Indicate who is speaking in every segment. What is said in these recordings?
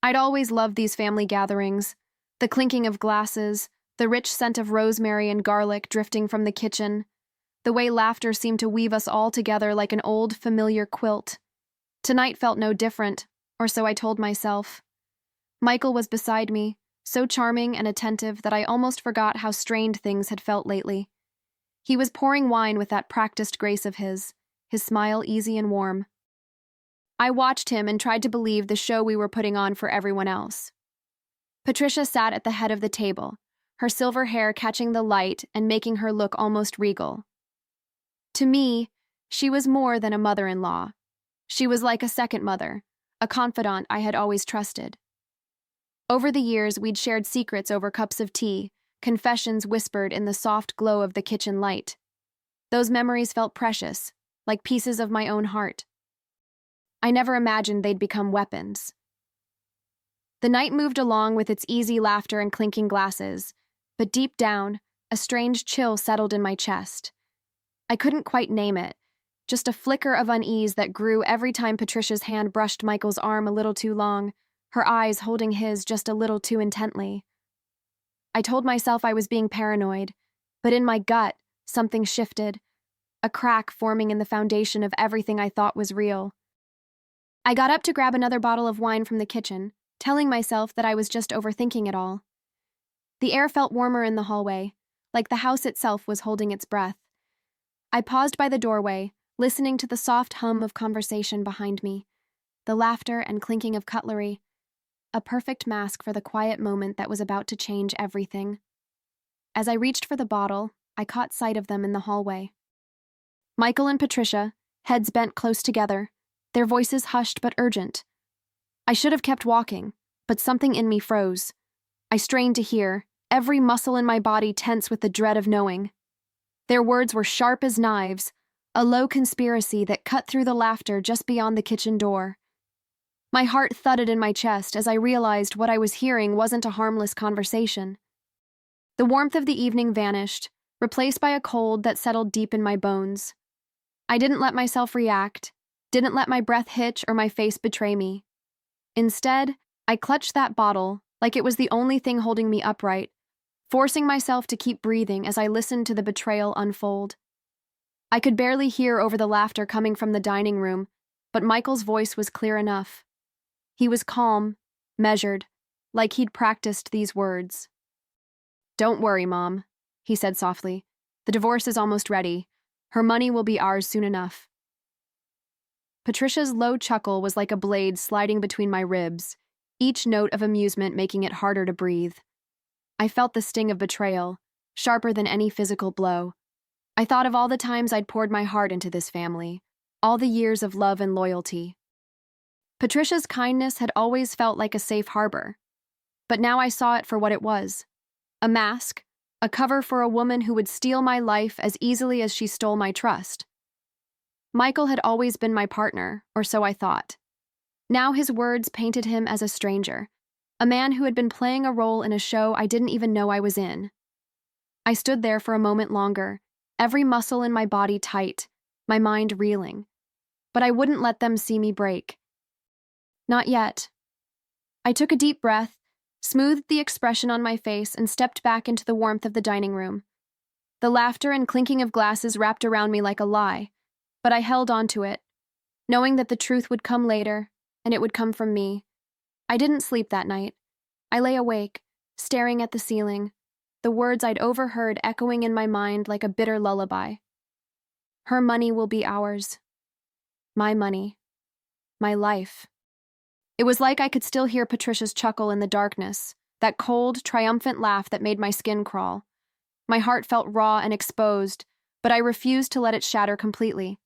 Speaker 1: I'd always loved these family gatherings, the clinking of glasses, the rich scent of rosemary and garlic drifting from the kitchen, the way laughter seemed to weave us all together like an old, familiar quilt. Tonight felt no different, or so I told myself. Michael was beside me, so charming and attentive that I almost forgot how strained things had felt lately. He was pouring wine with that practiced grace of his smile easy and warm. I watched him and tried to believe the show we were putting on for everyone else. Patricia sat at the head of the table, her silver hair catching the light and making her look almost regal. To me, she was more than a mother-in-law. She was like a second mother, a confidant I had always trusted. Over the years, we'd shared secrets over cups of tea, confessions whispered in the soft glow of the kitchen light. Those memories felt precious, like pieces of my own heart. I never imagined they'd become weapons. The night moved along with its easy laughter and clinking glasses, but deep down, a strange chill settled in my chest. I couldn't quite name it, just a flicker of unease that grew every time Patricia's hand brushed Michael's arm a little too long, her eyes holding his just a little too intently. I told myself I was being paranoid, but in my gut, something shifted, a crack forming in the foundation of everything I thought was real. I got up to grab another bottle of wine from the kitchen, telling myself that I was just overthinking it all. The air felt warmer in the hallway, like the house itself was holding its breath. I paused by the doorway, listening to the soft hum of conversation behind me, the laughter and clinking of cutlery, a perfect mask for the quiet moment that was about to change everything. As I reached for the bottle, I caught sight of them in the hallway. Michael and Patricia, heads bent close together, their voices hushed but urgent. I should have kept walking, but something in me froze. I strained to hear, every muscle in my body tense with the dread of knowing. Their words were sharp as knives, a low conspiracy that cut through the laughter just beyond the kitchen door. My heart thudded in my chest as I realized what I was hearing wasn't a harmless conversation. The warmth of the evening vanished, replaced by a cold that settled deep in my bones. I didn't let myself react, didn't let my breath hitch or my face betray me. Instead, I clutched that bottle like it was the only thing holding me upright, forcing myself to keep breathing as I listened to the betrayal unfold. I could barely hear over the laughter coming from the dining room, but Michael's voice was clear enough. He was calm, measured, like he'd practiced these words. "Don't worry, Mom," he said softly. "The divorce is almost ready. Her money will be ours soon enough." Patricia's low chuckle was like a blade sliding between my ribs, each note of amusement making it harder to breathe. I felt the sting of betrayal, sharper than any physical blow. I thought of all the times I'd poured my heart into this family, all the years of love and loyalty. Patricia's kindness had always felt like a safe harbor, but now I saw it for what it was. A mask, a cover for a woman who would steal my life as easily as she stole my trust. Michael had always been my partner, or so I thought. Now his words painted him as a stranger, a man who had been playing a role in a show I didn't even know I was in. I stood there for a moment longer, every muscle in my body tight, my mind reeling. But I wouldn't let them see me break. Not yet. I took a deep breath, smoothed the expression on my face, and stepped back into the warmth of the dining room. The laughter and clinking of glasses wrapped around me like a lie, but I held on to it, knowing that the truth would come later, and it would come from me. I didn't sleep that night. I lay awake, staring at the ceiling, the words I'd overheard echoing in my mind like a bitter lullaby. Her money will be ours. My money. My life. It was like I could still hear Patricia's chuckle in the darkness, that cold, triumphant laugh that made my skin crawl. My heart felt raw and exposed, but I refused to let it shatter completely.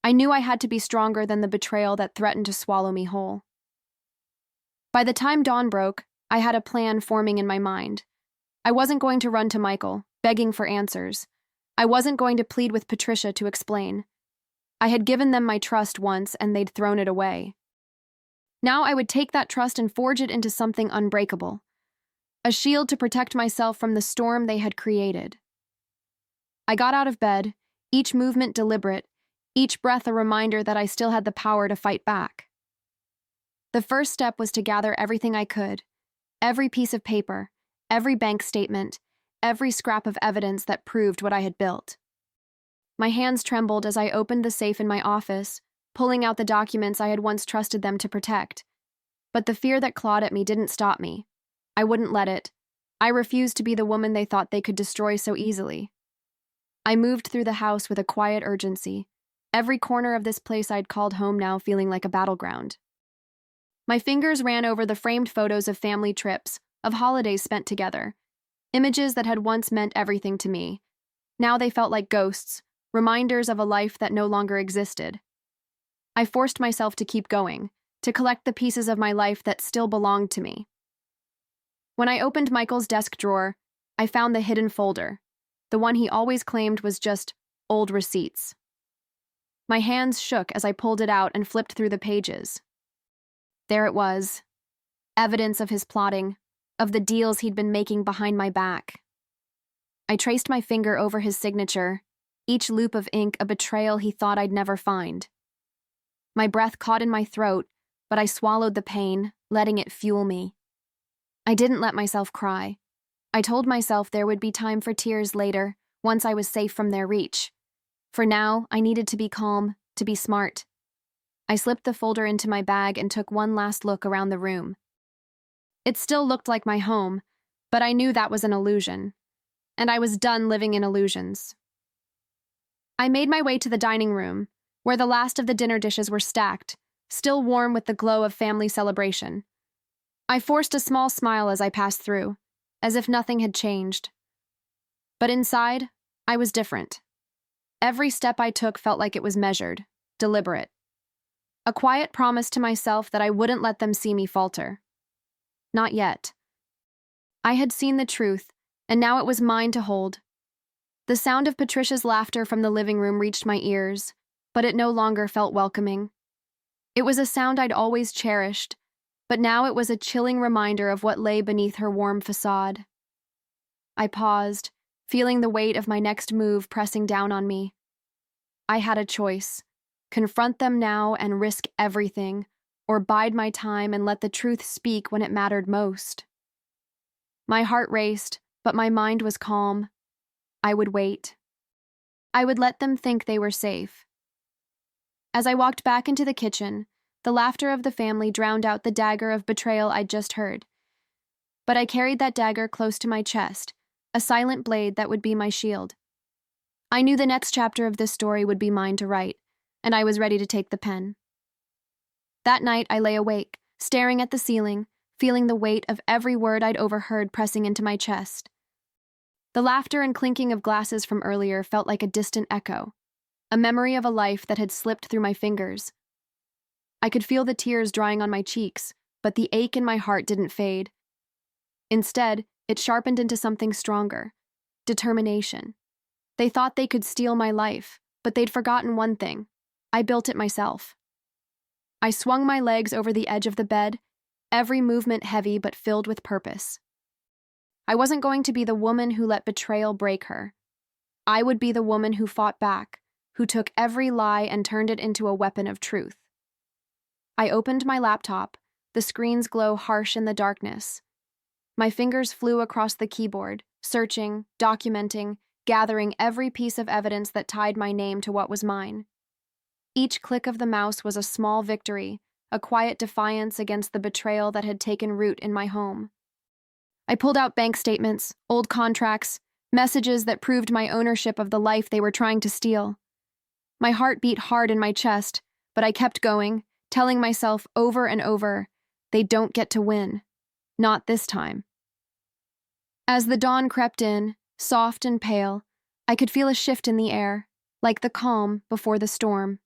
Speaker 1: I knew I had to be stronger than the betrayal that threatened to swallow me whole. By the time dawn broke, I had a plan forming in my mind. I wasn't going to run to Michael, begging for answers. I wasn't going to plead with Patricia to explain. I had given them my trust once, and they'd thrown it away. Now I would take that trust and forge it into something unbreakable, a shield to protect myself from the storm they had created. I got out of bed, each movement deliberate, each breath a reminder that I still had the power to fight back. The first step was to gather everything I could, every piece of paper, every bank statement, every scrap of evidence that proved what I had built. My hands trembled as I opened the safe in my office, pulling out the documents I had once trusted them to protect. But the fear that clawed at me didn't stop me. I wouldn't let it. I refused to be the woman they thought they could destroy so easily. I moved through the house with a quiet urgency, every corner of this place I'd called home now feeling like a battleground. My fingers ran over the framed photos of family trips, of holidays spent together, images that had once meant everything to me. Now they felt like ghosts, reminders of a life that no longer existed. I forced myself to keep going, to collect the pieces of my life that still belonged to me. When I opened Michael's desk drawer, I found the hidden folder, the one he always claimed was just old receipts. My hands shook as I pulled it out and flipped through the pages. There it was, evidence of his plotting, of the deals he'd been making behind my back. I traced my finger over his signature, each loop of ink a betrayal he thought I'd never find. My breath caught in my throat, but I swallowed the pain, letting it fuel me. I didn't let myself cry. I told myself there would be time for tears later, once I was safe from their reach. For now, I needed to be calm, to be smart. I slipped the folder into my bag and took one last look around the room. It still looked like my home, but I knew that was an illusion, and I was done living in illusions. I made my way to the dining room, where the last of the dinner dishes were stacked, still warm with the glow of family celebration. I forced a small smile as I passed through, as if nothing had changed. But inside, I was different. Every step I took felt like it was measured, deliberate. A quiet promise to myself that I wouldn't let them see me falter. Not yet. I had seen the truth, and now it was mine to hold. The sound of Patricia's laughter from the living room reached my ears, but it no longer felt welcoming. It was a sound I'd always cherished, but now it was a chilling reminder of what lay beneath her warm facade. I paused, feeling the weight of my next move pressing down on me. I had a choice: confront them now and risk everything, or bide my time and let the truth speak when it mattered most. My heart raced, but my mind was calm. I would wait. I would let them think they were safe. As I walked back into the kitchen, the laughter of the family drowned out the dagger of betrayal I'd just heard. But I carried that dagger close to my chest, a silent blade that would be my shield. I knew the next chapter of this story would be mine to write, and I was ready to take the pen. That night I lay awake, staring at the ceiling, feeling the weight of every word I'd overheard pressing into my chest. The laughter and clinking of glasses from earlier felt like a distant echo, a memory of a life that had slipped through my fingers. I could feel the tears drying on my cheeks, but the ache in my heart didn't fade. Instead, it sharpened into something stronger: determination. They thought they could steal my life, but they'd forgotten one thing: I built it myself. I swung my legs over the edge of the bed, every movement heavy but filled with purpose. I wasn't going to be the woman who let betrayal break her. I would be the woman who fought back, who took every lie and turned it into a weapon of truth. I opened my laptop, the screen's glow harsh in the darkness. My fingers flew across the keyboard, searching, documenting, gathering every piece of evidence that tied my name to what was mine. Each click of the mouse was a small victory, a quiet defiance against the betrayal that had taken root in my home. I pulled out bank statements, old contracts, messages that proved my ownership of the life they were trying to steal. My heart beat hard in my chest, but I kept going, telling myself over and over, they don't get to win. Not this time. As the dawn crept in, soft and pale, I could feel a shift in the air, like the calm before the storm.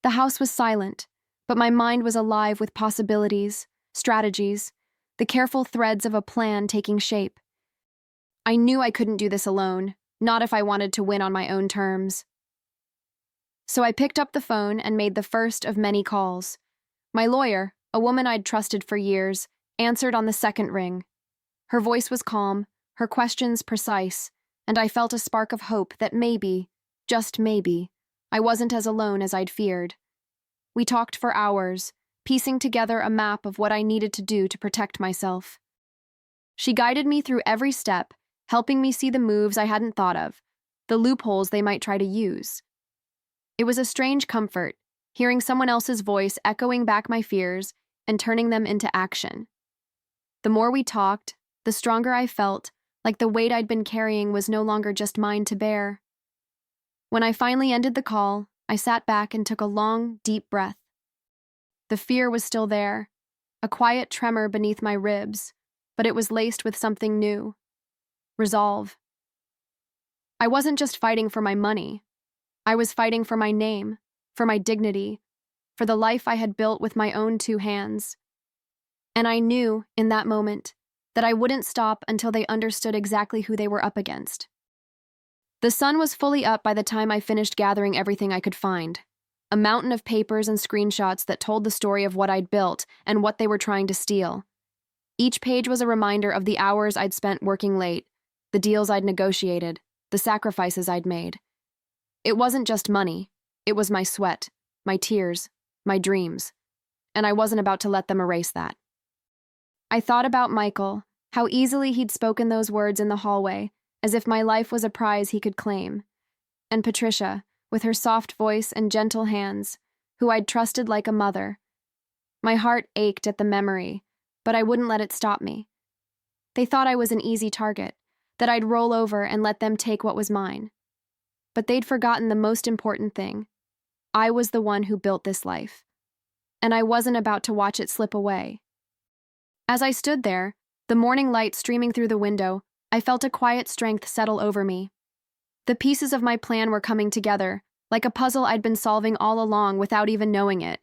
Speaker 1: The house was silent, but my mind was alive with possibilities, strategies, the careful threads of a plan taking shape. I knew I couldn't do this alone, not if I wanted to win on my own terms. So I picked up the phone and made the first of many calls. My lawyer, a woman I'd trusted for years, answered on the second ring. Her voice was calm, her questions precise, and I felt a spark of hope that maybe, just maybe, I wasn't as alone as I'd feared. We talked for hours, piecing together a map of what I needed to do to protect myself. She guided me through every step, helping me see the moves I hadn't thought of, the loopholes they might try to use. It was a strange comfort, hearing someone else's voice echoing back my fears and turning them into action. The more we talked, the stronger I felt, like the weight I'd been carrying was no longer just mine to bear. When I finally ended the call, I sat back and took a long, deep breath. The fear was still there, a quiet tremor beneath my ribs, but it was laced with something new. Resolve. I wasn't just fighting for my money. I was fighting for my name, for my dignity, for the life I had built with my own two hands. And I knew, in that moment, that I wouldn't stop until they understood exactly who they were up against. The sun was fully up by the time I finished gathering everything I could find. A mountain of papers and screenshots that told the story of what I'd built and what they were trying to steal. Each page was a reminder of the hours I'd spent working late, the deals I'd negotiated, the sacrifices I'd made. It wasn't just money. It was my sweat, my tears, my dreams. And I wasn't about to let them erase that. I thought about Michael, how easily he'd spoken those words in the hallway, as if my life was a prize he could claim. And Patricia, with her soft voice and gentle hands, who I'd trusted like a mother. My heart ached at the memory, but I wouldn't let it stop me. They thought I was an easy target, that I'd roll over and let them take what was mine. But they'd forgotten the most important thing. I was the one who built this life, and I wasn't about to watch it slip away. As I stood there, the morning light streaming through the window, I felt a quiet strength settle over me. The pieces of my plan were coming together, like a puzzle I'd been solving all along without even knowing it.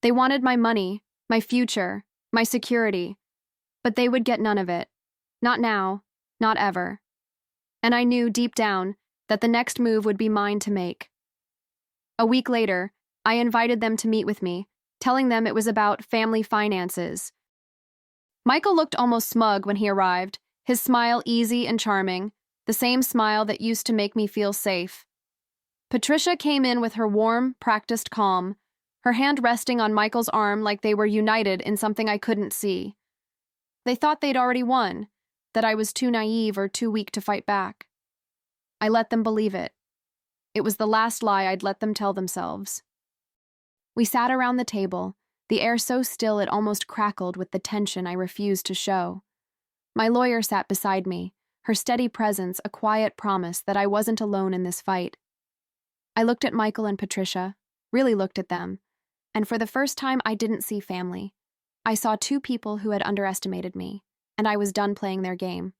Speaker 1: They wanted my money, my future, my security, but they would get none of it. Not now, not ever. And I knew deep down that the next move would be mine to make. A week later, I invited them to meet with me, telling them it was about family finances. Michael looked almost smug when he arrived, his smile easy and charming, the same smile that used to make me feel safe. Patricia came in with her warm, practiced calm, her hand resting on Michael's arm like they were united in something I couldn't see. They thought they'd already won, that I was too naive or too weak to fight back. I let them believe it. It was the last lie I'd let them tell themselves. We sat around the table, the air so still it almost crackled with the tension I refused to show. My lawyer sat beside me, her steady presence a quiet promise that I wasn't alone in this fight. I looked at Michael and Patricia, really looked at them, and for the first time I didn't see family. I saw two people who had underestimated me, and I was done playing their game.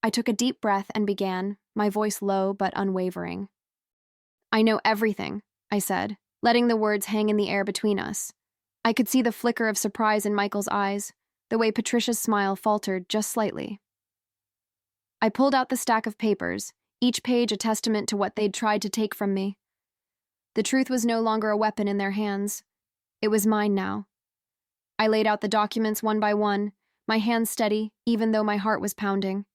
Speaker 1: I took a deep breath and began, my voice low but unwavering. "I know everything," I said, letting the words hang in the air between us. I could see the flicker of surprise in Michael's eyes, the way Patricia's smile faltered just slightly. I pulled out the stack of papers, each page a testament to what they'd tried to take from me. The truth was no longer a weapon in their hands. It was mine now. I laid out the documents one by one, my hands steady, even though my heart was pounding.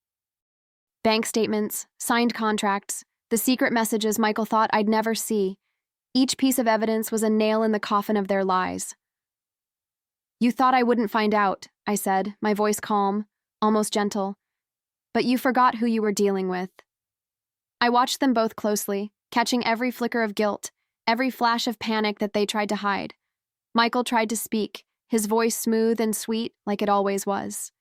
Speaker 1: Bank statements, signed contracts, the secret messages Michael thought I'd never see. Each piece of evidence was a nail in the coffin of their lies. "You thought I wouldn't find out," I said, my voice calm, almost gentle. "But you forgot who you were dealing with." I watched them both closely, catching every flicker of guilt, every flash of panic that they tried to hide. Michael tried to speak, his voice smooth and sweet like it always was.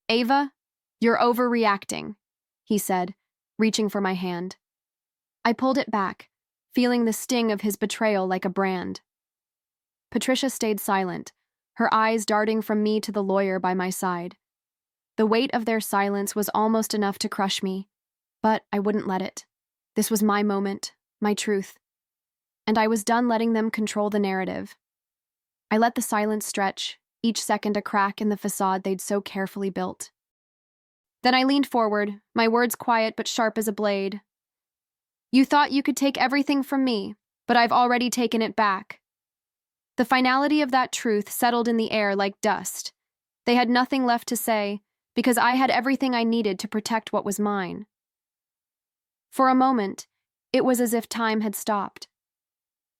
Speaker 1: "Ava, you're overreacting," he said, reaching for my hand. I pulled it back, feeling the sting of his betrayal like a brand. Patricia stayed silent, her eyes darting from me to the lawyer by my side. The weight of their silence was almost enough to crush me, but I wouldn't let it. This was my moment, my truth. And I was done letting them control the narrative. I let the silence stretch, each second a crack in the facade they'd so carefully built. Then I leaned forward, my words quiet but sharp as a blade. "You thought you could take everything from me, but I've already taken it back." The finality of that truth settled in the air like dust. They had nothing left to say, because I had everything I needed to protect what was mine. For a moment, it was as if time had stopped.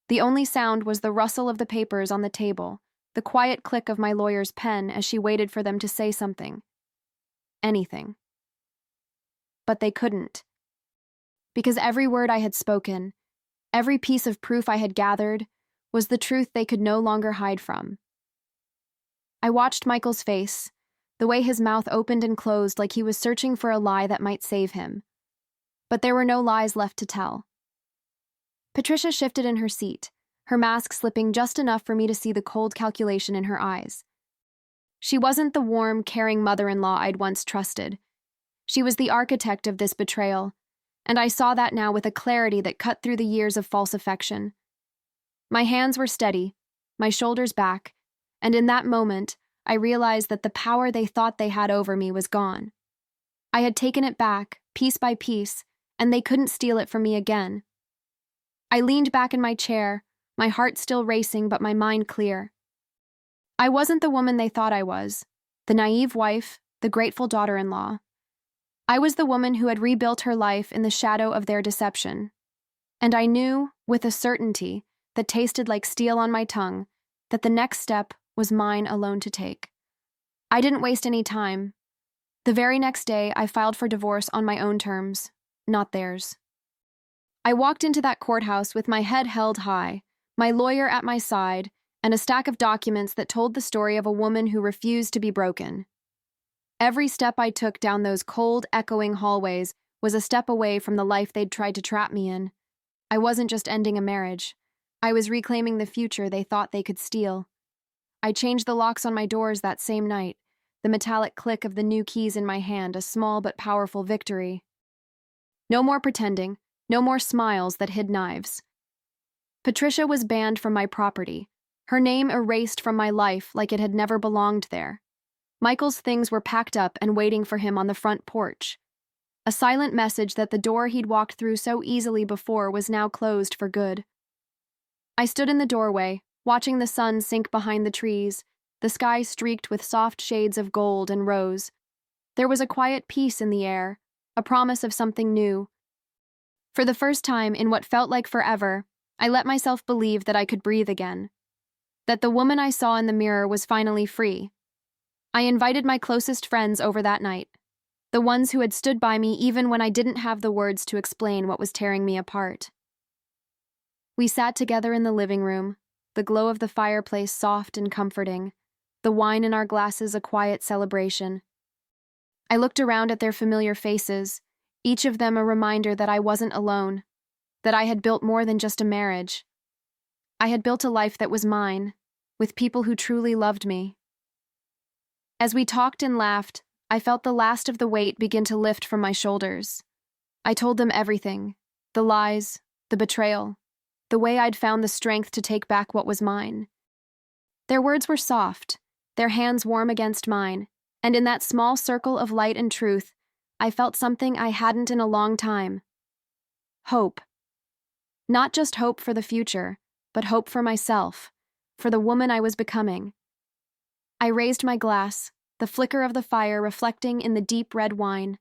Speaker 1: The only sound was the rustle of the papers on the table, the quiet click of my lawyer's pen as she waited for them to say something. Anything. But they couldn't. Because every word I had spoken, every piece of proof I had gathered, was the truth they could no longer hide from. I watched Michael's face, the way his mouth opened and closed like he was searching for a lie that might save him. But there were no lies left to tell. Patricia shifted in her seat, her mask slipping just enough for me to see the cold calculation in her eyes. She wasn't the warm, caring mother-in-law I'd once trusted. She was the architect of this betrayal, and I saw that now with a clarity that cut through the years of false affection. My hands were steady, my shoulders back, and in that moment, I realized that the power they thought they had over me was gone. I had taken it back, piece by piece, and they couldn't steal it from me again. I leaned back in my chair, my heart still racing but my mind clear. I wasn't the woman they thought I was, the naive wife, the grateful daughter-in-law. I was the woman who had rebuilt her life in the shadow of their deception. And I knew, with a certainty that tasted like steel on my tongue, that the next step was mine alone to take. I didn't waste any time. The very next day, I filed for divorce on my own terms, not theirs. I walked into that courthouse with my head held high, my lawyer at my side, and a stack of documents that told the story of a woman who refused to be broken. Every step I took down those cold, echoing hallways was a step away from the life they'd tried to trap me in. I wasn't just ending a marriage. I was reclaiming the future they thought they could steal. I changed the locks on my doors that same night, the metallic click of the new keys in my hand, a small but powerful victory. No more pretending, no more smiles that hid knives. Patricia was banned from my property, her name erased from my life like it had never belonged there. Michael's things were packed up and waiting for him on the front porch. A silent message that the door he'd walked through so easily before was now closed for good. I stood in the doorway, watching the sun sink behind the trees, the sky streaked with soft shades of gold and rose. There was a quiet peace in the air, a promise of something new. For the first time in what felt like forever, I let myself believe that I could breathe again, that the woman I saw in the mirror was finally free. I invited my closest friends over that night, the ones who had stood by me even when I didn't have the words to explain what was tearing me apart. We sat together in the living room, the glow of the fireplace soft and comforting, the wine in our glasses a quiet celebration. I looked around at their familiar faces, each of them a reminder that I wasn't alone, that I had built more than just a marriage. I had built a life that was mine, with people who truly loved me. As we talked and laughed, I felt the last of the weight begin to lift from my shoulders. I told them everything, the lies, the betrayal, the way I'd found the strength to take back what was mine. Their words were soft, their hands warm against mine, and in that small circle of light and truth, I felt something I hadn't in a long time. Hope. Not just hope for the future, but hope for myself, for the woman I was becoming. I raised my glass, the flicker of the fire reflecting in the deep red wine,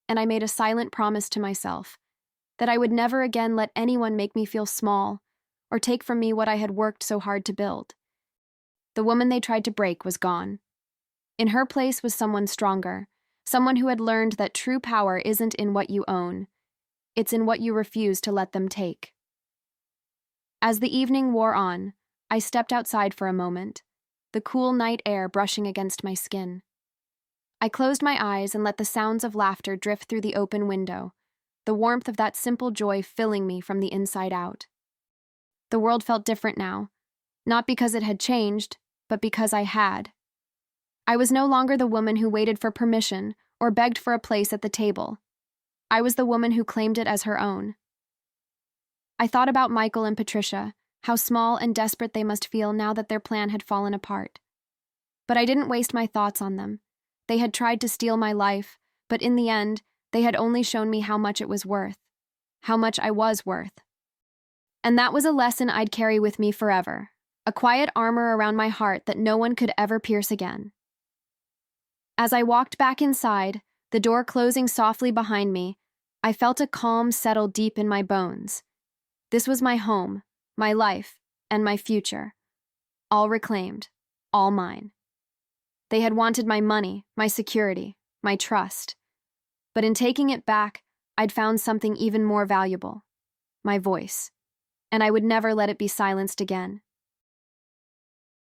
Speaker 1: and I made a silent promise to myself that I would never again let anyone make me feel small or take from me what I had worked so hard to build. The woman they tried to break was gone. In her place was someone stronger, someone who had learned that true power isn't in what you own, it's in what you refuse to let them take. As the evening wore on, I stepped outside for a moment, the cool night air brushing against my skin. I closed my eyes and let the sounds of laughter drift through the open window, the warmth of that simple joy filling me from the inside out. The world felt different now, not because it had changed, but because I had. I was no longer the woman who waited for permission or begged for a place at the table. I was the woman who claimed it as her own. I thought about Michael and Patricia, how small and desperate they must feel now that their plan had fallen apart. But I didn't waste my thoughts on them. They had tried to steal my life, but in the end, they had only shown me how much it was worth, how much I was worth. And that was a lesson I'd carry with me forever, a quiet armor around my heart that no one could ever pierce again. As I walked back inside, the door closing softly behind me, I felt a calm settle deep in my bones. This was my home, my life, and my future, all reclaimed, all mine. They had wanted my money, my security, my trust. But in taking it back, I'd found something even more valuable, my voice. And I would never let it be silenced again.